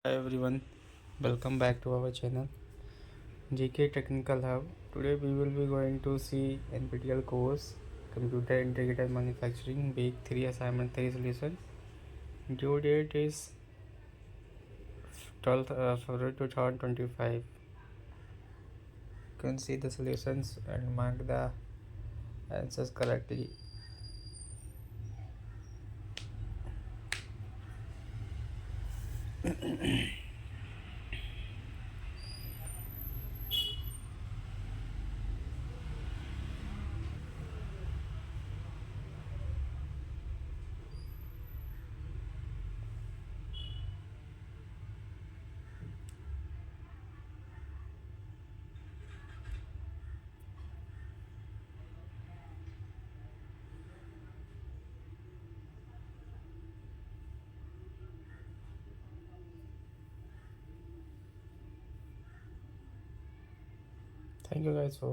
Hi everyone, welcome back to our channel GK Technical Hub. Today we will be going to see NPTEL course Computer Integrated Manufacturing Week 3 Assignment 3 solution. Due date is 12th February 2025. You can see the solutions and mark the answers correctly. Thank you guys for